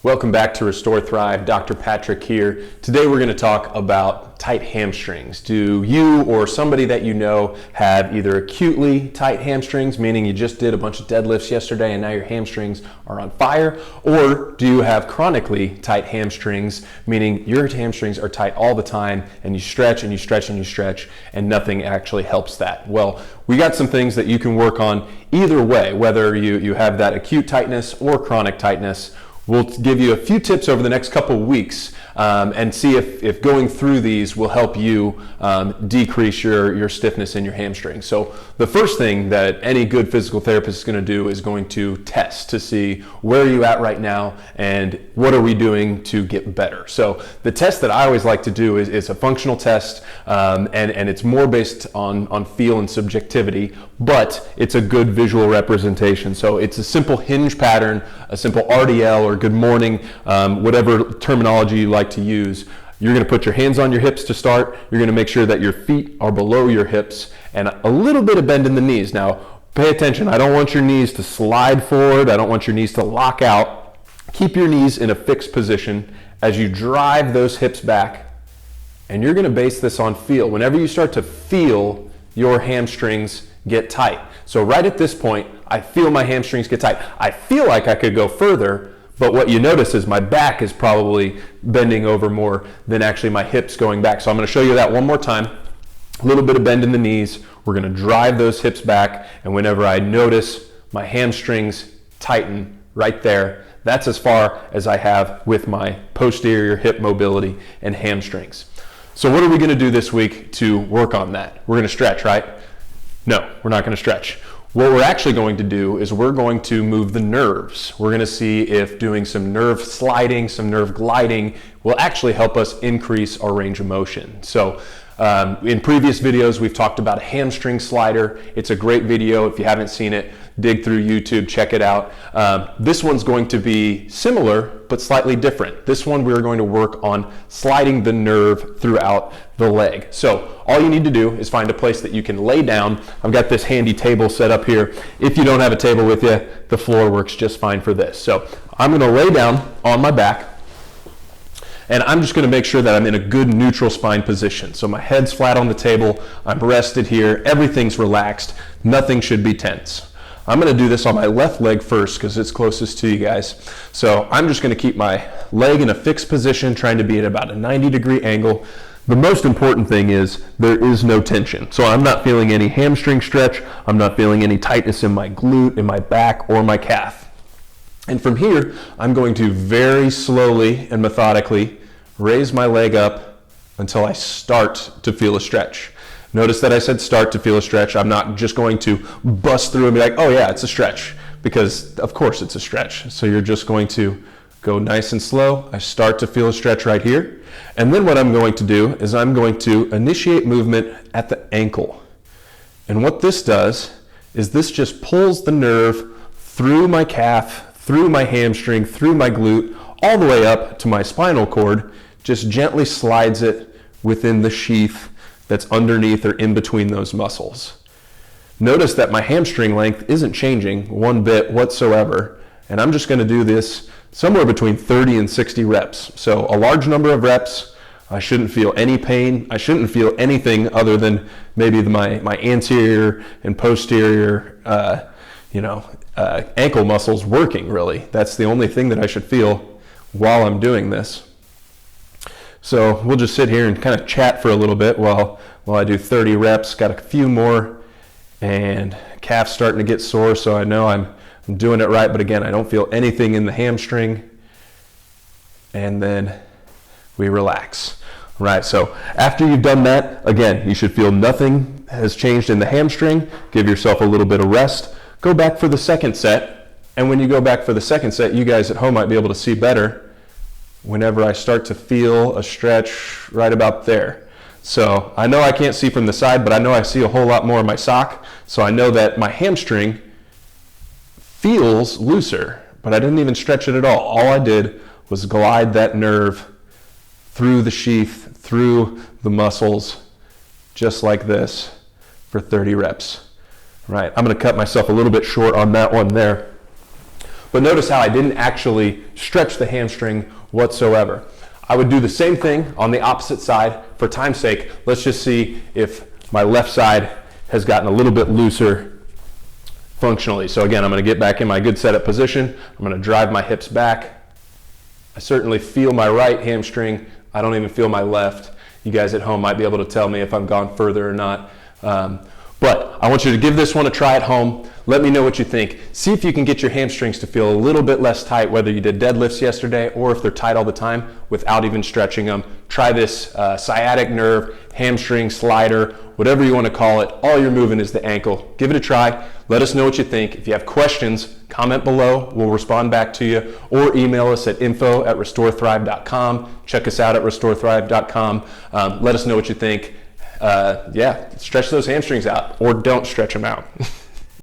Welcome back to Restore Thrive. Dr. Patrick here. Today we're going to talk about tight hamstrings. Do you or somebody that you know have either acutely tight hamstrings, meaning you just did a bunch of deadlifts yesterday and now your hamstrings are on fire, or do you have chronically tight hamstrings, meaning your hamstrings are tight all the time and you stretch and you stretch and you stretch and nothing actually helps that? Well, we got some things that you can work on either way, whether you have that acute tightness or chronic tightness. We'll give you a few tips over the next couple of weeks and see if going through these will help you decrease your stiffness in your hamstring. So the first thing that any good physical therapist is going to do is going to test to see where are you at right now and what are we doing to get better. So the test that I always like to do is a functional test, and it's more based on feel and subjectivity, but it's a good visual representation. So it's a simple hinge pattern, a simple RDL or good morning, whatever terminology you like to use. You're going to put your hands on your hips to start. You're going to make sure that your feet are below your hips and a little bit of bend in the knees. Now, pay attention. I don't want your knees to slide forward. I don't want your knees to lock out. Keep your knees in a fixed position as you drive those hips back. And you're going to base this on feel. Whenever you start to feel your hamstrings get tight. So right at this point, I feel my hamstrings get tight. I feel like I could go further, but what you notice is my back is probably bending over more than actually my hips going back. So I'm going to show you that one more time. A little bit of bend in the knees. We're going to drive those hips back, and whenever I notice my hamstrings tighten right there, that's as far as I have with my posterior hip mobility and hamstrings. So what are we going to do this week to work on that? We're going to stretch, right? No, we're not going to stretch. What we're actually going to do is we're going to move the nerves. We're going to see if doing some nerve sliding, some nerve gliding will actually help us increase our range of motion. So in previous videos, we've talked about a hamstring slider. It's a great video. If you haven't seen it, dig through YouTube, check it out. This one's going to be similar, but slightly different. This one, we're going to work on sliding the nerve throughout the leg. So all you need to do is find a place that you can lay down. I've got this handy table set up here. If you don't have a table with you, the floor works just fine for this. So I'm going to lay down on my back, and I'm just going to make sure that I'm in a good neutral spine position. So my head's flat on the table, I'm rested here, everything's relaxed, nothing should be tense. I'm going to do this on my left leg first because it's closest to you guys. So I'm just going to keep my leg in a fixed position, trying to be at about a 90-degree angle. The most important thing is there is no tension. So I'm not feeling any hamstring stretch, I'm not feeling any tightness in my glute, in my back, or my calf. And from here, I'm going to very slowly and methodically raise my leg up until I start to feel a stretch. Notice that I said start to feel a stretch. I'm not just going to bust through and be like, oh yeah, it's a stretch, because of course it's a stretch. So you're just going to go nice and slow. I start to feel a stretch right here. And then what I'm going to do is I'm going to initiate movement at the ankle. And what this does is this just pulls the nerve through my calf, through my hamstring, through my glute, all the way up to my spinal cord, just gently slides it within the sheath that's underneath or in between those muscles. Notice that my hamstring length isn't changing one bit whatsoever, and I'm just going to do this somewhere between 30 and 60 reps. So a large number of reps. I shouldn't feel any pain. I shouldn't feel anything other than maybe my anterior and posterior ankle muscles working, really. That's the only thing that I should feel while I'm doing this. So we'll just sit here and kind of chat for a little bit while I do 30 reps. Got a few more, and calf's starting to get sore, so I know I'm doing it right, but again, I don't feel anything in the hamstring. And then we relax. Right, so after you've done that, again, you should feel nothing has changed in the hamstring. Give yourself a little bit of rest. Go back for the second set, and when you go back for the second set, you guys at home might be able to see better whenever I start to feel a stretch right about there. So I know I can't see from the side, but I know I see a whole lot more in my sock, so I know that my hamstring feels looser, but I didn't even stretch it at all. All I did was glide that nerve through the sheath, through the muscles, just like this for 30 reps. Right, I'm going to cut myself a little bit short on that one there. But notice how I didn't actually stretch the hamstring whatsoever. I would do the same thing on the opposite side. For time's sake, let's just see if my left side has gotten a little bit looser functionally. So again, I'm going to get back in my good setup position. I'm going to drive my hips back. I certainly feel my right hamstring. I don't even feel my left. You guys at home might be able to tell me if I've gone further or not. But I want you to give this one a try at home. Let me know what you think. See if you can get your hamstrings to feel a little bit less tight, whether you did deadlifts yesterday or if they're tight all the time without even stretching them. Try this sciatic nerve, hamstring slider, whatever you want to call it. All you're moving is the ankle. Give it a try. Let us know what you think. If you have questions, comment below. We'll respond back to you, or email us at info@restorethrive.com. Check us out at restorethrive.com. Let us know what you think. Yeah, stretch those hamstrings out, or don't stretch them out.